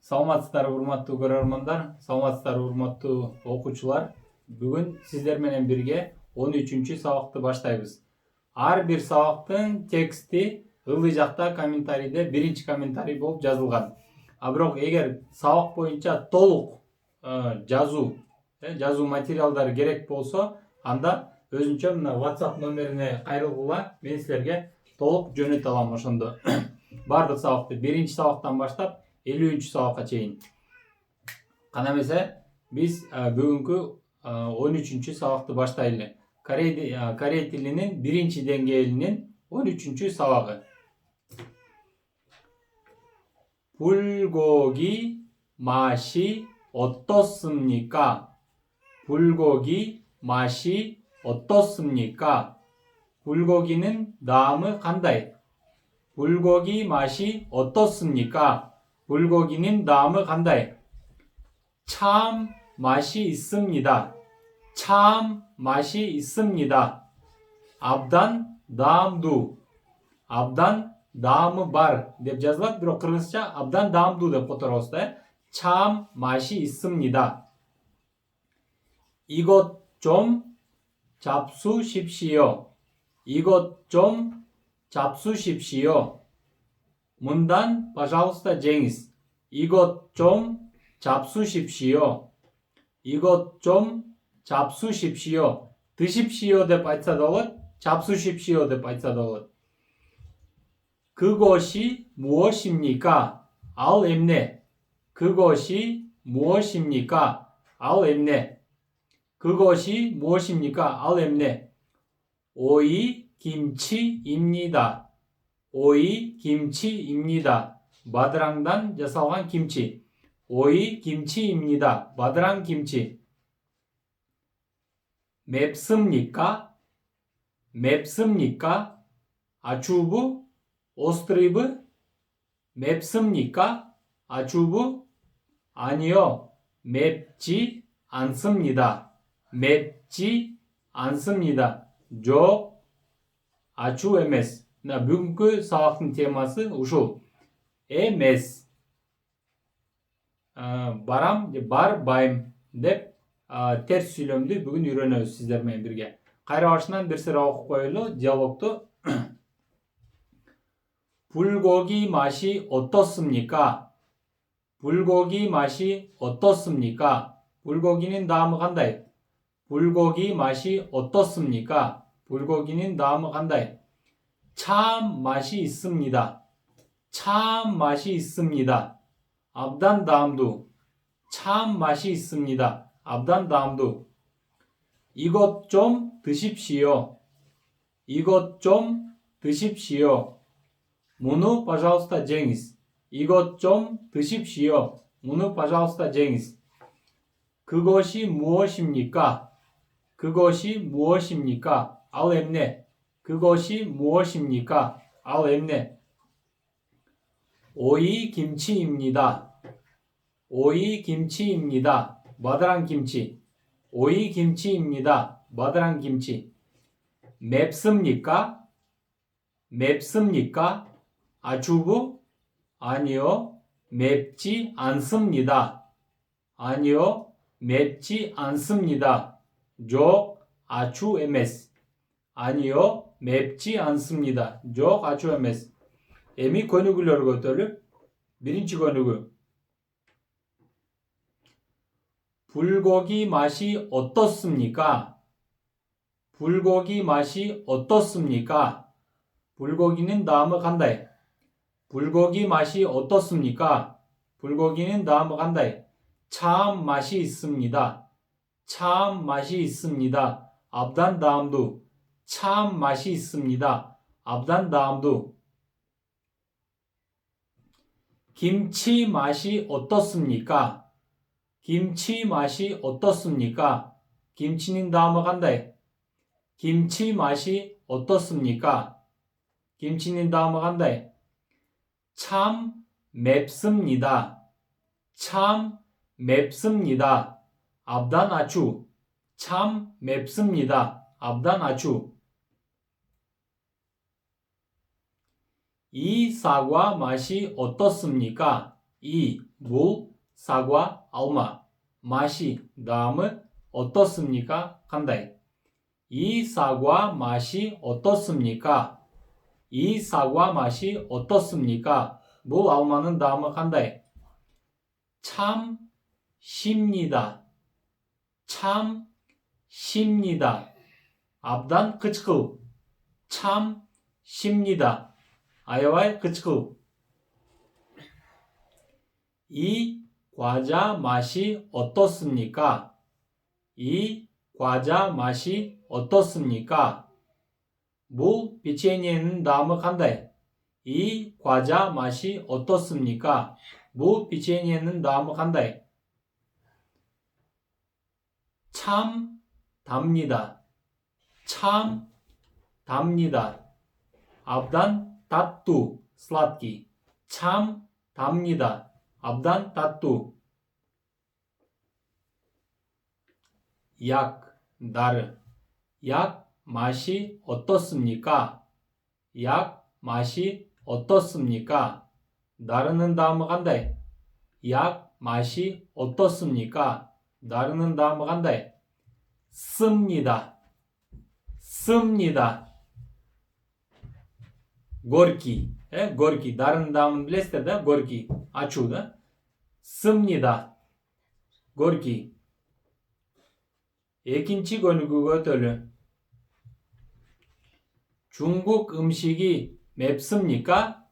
Саламатсыздар урматтуу көрөрмандар, саламатсыздар урматтуу окуучулар. Бүгүн сиздер менен бирге 13-чү сабакты баштайбыз. Ар бир сабактын тексти ылдый жакта комментарийде биринчи комментарий болуп жазылган. А бирок эгер сабак боюнча толук жазуу материалдары керек болсо, анда өзүнчө мына WhatsApp номерине кайрылгыла, мен силерге толук жөнөтө алам ошондо. Бардык сабакты биринчи сабактан баштап 50-чү сабакка чейин. Кана эмесе биз бүгүнкү 13-чү сабакты баштайлы. Корей тилинин биринчи деңгээлинин 13-чү сабагы. 불고기 맛이 어떻습니까? 불고기 맛이 어떻습니까? 불고기는 다음은 간다이. 불고기 맛이 어떻습니까? 불고기는 다음을 간다이. 참 맛이 있습니다. 참 맛이 있습니다. Абдан дамду. Абдан дамы бар деп жазылат, бирок кыргызча абдан дамду деп которобуз да. 참 맛이 있습니다. 이것 좀 잡수십시오. 이것 좀 잡수십시오. 문단 пожалуйста жеңиз. 이것 좀 잡수십시오. 이것 좀 잡수십시오. 드십시오 деп айтса да болот, 잡수십시오 деп айтса да болот. 그것이 무엇입니까? ал эмне? 그것이 무엇입니까? ал эмне? 그것이 무엇입니까? ал эмне? 오이 김치입니다. 오이 김치입니다. 마드랑단 жасалган 김치. 오이 김치입니다. 마드랑 김치. 맵습니까? 맵습니까? 아추부? 오스트리브? 맵습니까? 아추부? 아니요. 맵지 않습니다. 맵지 않습니다. 조 아추 эмес. бүгүнкү сабактын темасы ушул. Эмес. Барам, барбайм деп терс сүйлөмдү бүгүн үйрөнөбүз сиздер менен бирге. Кайра башынан бир сыра окуп коелу диалогту. 불고기 맛이 어떻습니까? 불고기 맛이 어떻습니까? 불고기는 다음은 간다이. 불고기 맛이 어떻습니까? 불고기는 다음은 간다이. 참 맛이 있습니다. 참 맛이 있습니다. абдан дамду. 참 맛이 있습니다. абдан дамду. 이것 좀 드십시오. 이것 좀 드십시오. 무누 пожалуйста жеңиз. 이것 좀 드십시오. 무누 пожалуйста жеңиз. 그것이 무엇입니까? 그것이 무엇입니까? ал эмне? 그것이 무엇입니까? ал эмне? 오이 김치입니다. 오이 김치입니다. 마드랑 김치. 오이 김치입니다. 마드랑 김치. 맵습니까? 맵습니까? 아추부? 아니요. 맵지 않습니다. 아니요. 맵지 않습니다. 조 아추 эмес. 아니요. 맵지 않습니다. 조 아추 эмес. эми көнүгүүлөргө өтөлү. биринчи көнүгүү. 불고기 맛이 어떻습니까? 불고기 맛이 어떻습니까? 불고기는 다음을 간다이. 불고기 맛이 어떻습니까? 불고기는 다음을 간다이. 참 맛이 있습니다. 참 맛이 있습니다. абдан дамду. 참 맛이 있습니다. абдан дамду. 김치 맛이 어떻습니까? 김치 맛이 어떻습니까? 김치는 다음을 간다이. 김치 맛이 어떻습니까? 김치는 다음을 간다이. 참 맵습니다. 참 맵습니다. абдан 아추. 참 맵습니다. абдан 아추. 이 사과 맛이 어떻습니까? 이, 물, 사과, 알마. 맛이 다음은 어떻습니까? 간다이. 이 사과 맛이 어떻습니까? 이 사과 맛이 어떻습니까? 물, 알마는 다음은 간다이. 참 쉽니다. 참 쉽니다. 앞단 그치크. 참 쉽니다. 아야와이 그치크. 이 과자 맛이 어떻습니까? 이 과자 맛이 어떻습니까? 물 피체니에는 다음을 간다해. 이 과자 맛이 어떻습니까? 물 피체니에는 다음을 간다해. 참 답니다. 참 답니다. 앞단 тату сладкий. 참 답니다. 앞단 тату. 약, 다르. 약 맛이 어떻습니까? 약 맛이 어떻습니까? 다르는 다음을 간다해. 약 맛이 어떻습니까? 다르는 다음을 간다해. 씁니다. 씁니다. горький. горький. 다른 다음은 bilesizler de горький. açuda. 씁니다. горький. 이kinci 권유국어 들려. 중국 음식이 맵습니까?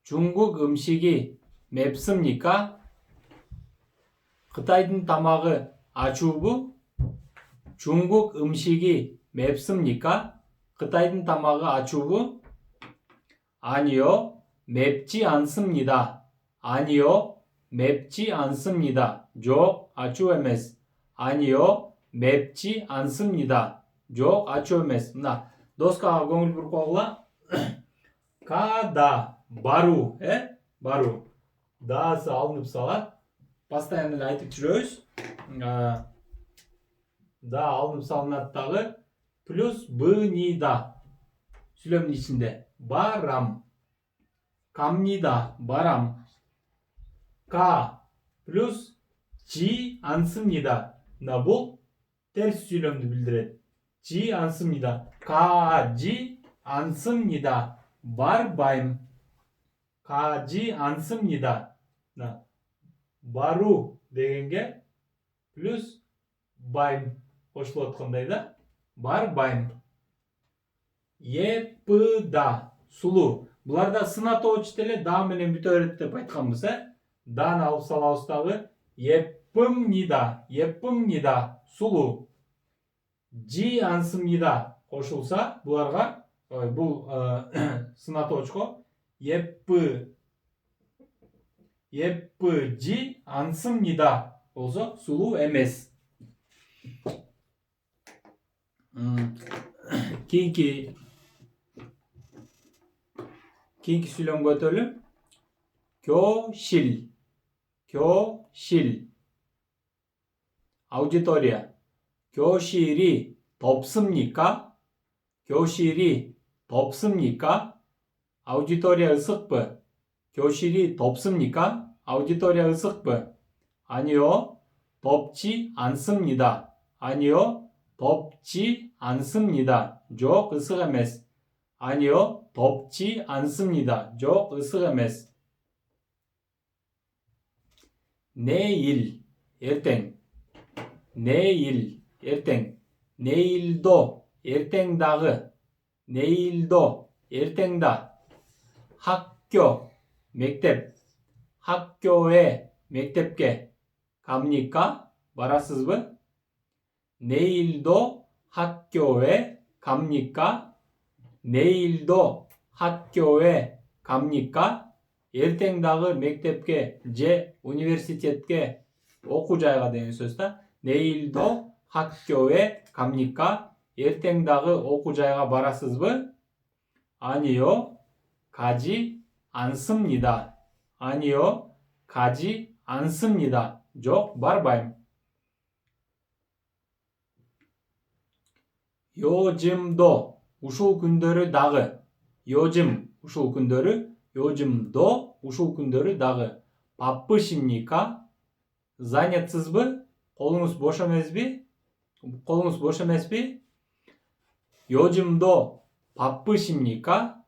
중국 음식이 맵습니까? Қытайдың тамағы ашу bu? 중국 음식이 맵습니까? Қытайдың тамағы ашу bu? 아니요, 맵지 않습니다. 아니요, 맵지 않습니다. жоқ, 아주 емес. 아니요, 맵지 않습니다. жоқ, 아주 емес. мына доскаға көңіл бұрып қойғыла. Када, бару, бару. Дасы алынып салат. Постоянно айтып жүрөбүз. Да алынып салынат дагы. Плюс бнида. Сүйлөмдүн ичинде. Барам. 갑니다. барам. Ка плюс 지 않습니다. мына бул терс сүйлөмдү билдирет. 지 않습니다. 가지 않습니다. барбайм. 가지 않습니다. мына бару дегенге плюс байм кошулуп аткандай да. барбайм. 예쁘다. сулуу. Буларда сынатоочу деле да менен бүтө берет деп айтканбыз, Даны алып салабыз дагы. 예쁩니다. 예쁩니다. сулуу. 지 않습니다. кошулса буларга бул сынатоочко 예쁘지 않습니다. болсо сулуу эмес. кийинки сүйлөмгө өтөлү. 교실. 교실. 아우디토리아. 교실이 덥습니까? 교실이 덥습니까? 아우디토리아 ысыкпы. 교실이 덥습니까? 아우디토리아 ысыкпы. 아니요, 덥지 않습니다. 아니요, 덥지 않습니다. жоқ, ысык эмес. 아니요, 덥지 않습니다. жоқ, ысык эмес. 내일, ертең. 내일, ертең. 내일도, ертеңдағы. 내일도, ертеңда. 학교, мектеп. 학교에, мектепке. 갑니까? барасызбы? 내일도 학교에 갑니까? 내일도 학교에 갑니까? ертеңдағы мектепке же университетке окуу жайга деген сөз да. 내일도 학교에 갑니까? ертеңдағы окуу жайга барасызбы? 아니요, 가지 않습니다. 아니요, 가지 않습니다. жоқ, барбайм. 요즘도 ушул күндөрү дагы. 요즘 ушул күндөрү. 요즘도 ушул күндөрү дагы. 바쁘십니까? Занятсызбы? Қолыңыз бош емес пе? қолыңыз бош емес пе? 요즘도 바쁘십니까?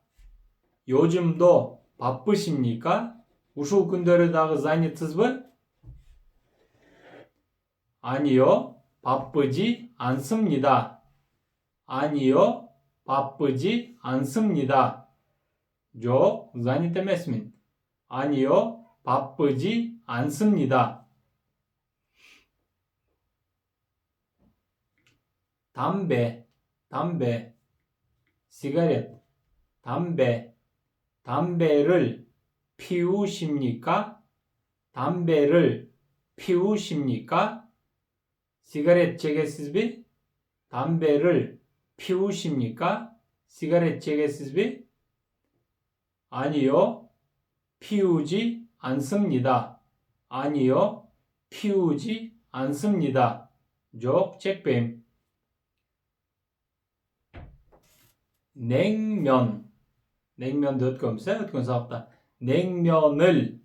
요즘도 바쁘십니까? ушул күндөрү дагы занятсызбы? 아니요, 바쁘지 않습니다. 아니요, 바쁘지 않습니다. жоқ, занят емесмін. 아니요, 바쁘지 않습니다. 담배, 시가렛, 담배를 피우십니까? 담배를 피우십니까? 시가렛 çekesizби? 담배를 피우십니까? 시가렛 çekesiz비? 아니요, 피우지 않습니다. 아니요, 피우지 않습니다. жоқ, çekmeyim. 냉면도 ötkömse, ötkön sabakta. 냉면을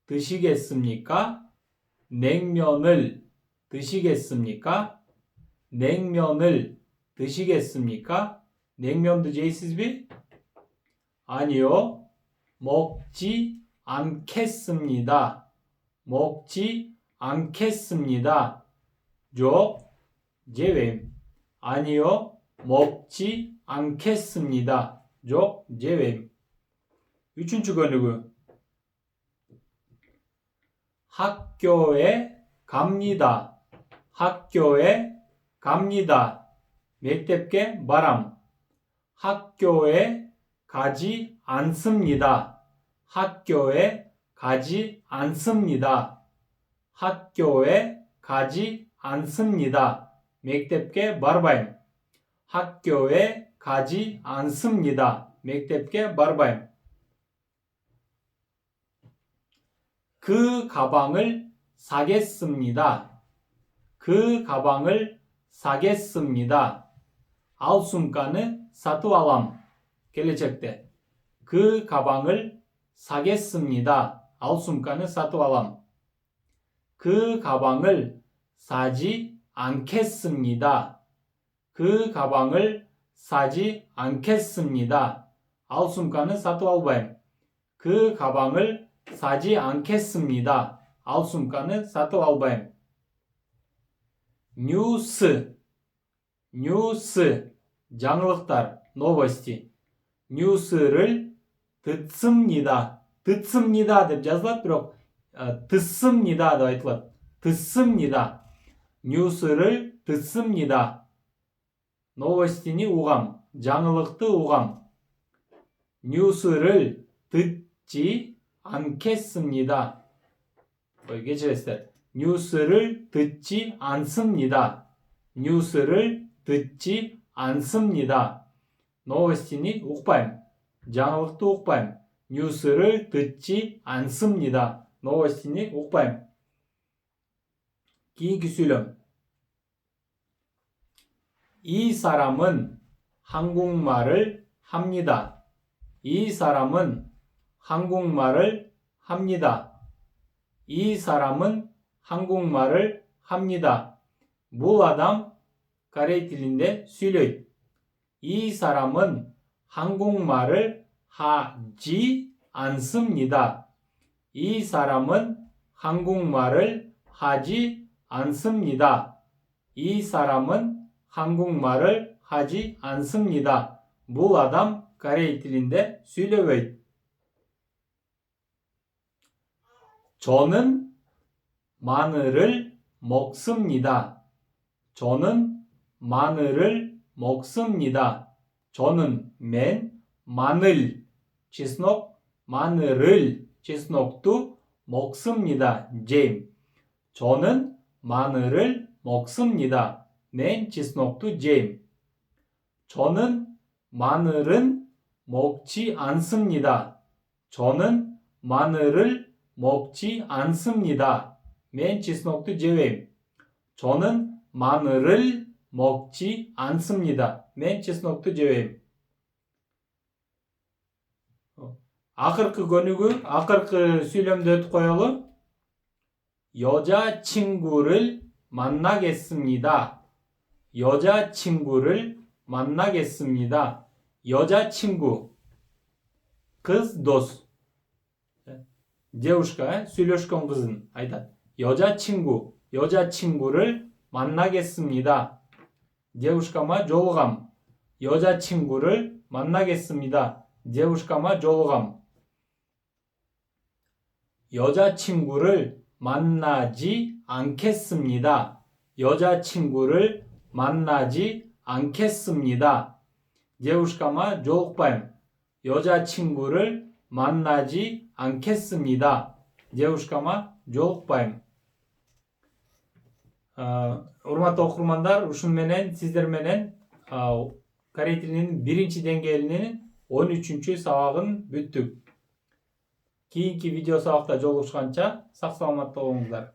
드시겠습니까? 냉면을 드시겠습니까? 냉면을 드시겠습니까? 냉면도 제이시즈비? 아니요, 먹지 않겠습니다. 먹지 않겠습니다. жоқ, жебейм. 아니요, 먹지 않겠습니다. жоқ, жебейм. Üçüncü konu. 학교에 갑니다. 학교에 갑니다. 멕텝게 바람. 학교에 가지 않습니다. 학교에 가지 않습니다. 학교에 가지 않습니다. 멕텝게 барбайм. 학교에 가지 않습니다. 멕텝게 барбайм. 그 가방을 사겠습니다. 그 가방을 사겠습니다. 알 сумканы сатып алам. келечекте. 그 가방을 사겠습니다. 알 сумканы сатып алам. 그 가방을 사지 않겠습니다. 그 가방을 사지 않겠습니다. 알 сумканы сатып албайм. 그 가방을 사지 않겠습니다. 알 сумканы сатып албайм. 뉴스, жаңылықтар, новости. 뉴스를 듣습니다. 듣습니다 деп жазылады, бирок 듣습니다 деп айтылады. 듣습니다. 뉴스를 듣습니다. новостini угам, жаңылыкты угам. 뉴스를 듣지 않겠습니다. geçiresizler. 뉴스를 듣지 않습니다. 뉴스를 듣지 않습니다. новостini укпайм. жаңылыкты укпайм. 뉴스를 듣지 않습니다. новостini укпайм. кейинки сөйлем. 이 사람은 한국말을 합니다. 이 사람은 한국말을 합니다. 이 사람은 한국말을 합니다. бұл адам корей тілінде сөйлейді. 이 사람은 한국말을 하지 않습니다. 이 사람은 한국말을 하지 않습니다. 이 사람은 한국말을 하지 않습니다. бұл адам корей тілінде сөйлемейді. 저는 마늘을 먹습니다. 저는 마늘을 먹습니다. 저는 мен 마늘, чеснок, 마늘을, чеснокtu 먹습니다. жейм. 저는 마늘을 먹습니다. мен чеснокtu жейм. 저는 마늘은 먹지 않습니다. 저는 마늘을 먹지 않습니다. мен чеснокtu жебейм. 저는 마늘을 먹지 않습니다. мен чеснокtu жебейм. Akırkı könügü, akırkı söylemde ötüp koyalı. 여자친구를 만나겠습니다. 여자친구를 만나겠습니다. 여자친구. Kız dost. Девушка, söyleşken kızın. Aydan. 여자친구. 여자친구를 만나겠습니다. девушкама жолугам. 여자친구를 만나겠습니다. девушкама жолугам. 여자친구를 만나지 않겠습니다. 여자친구를 만나지 않겠습니다. девушкама жолукпайм. 여자친구를 만나지 않겠습니다. девушкама жолукпайм. Урматтуу окурмандар, ушун менен сиздер менен корей тилинин 1-деңгээлинин 13-сабагын бүттүк. Кийинки видео сабакта жолугушканча сак саламатта болуңуздар.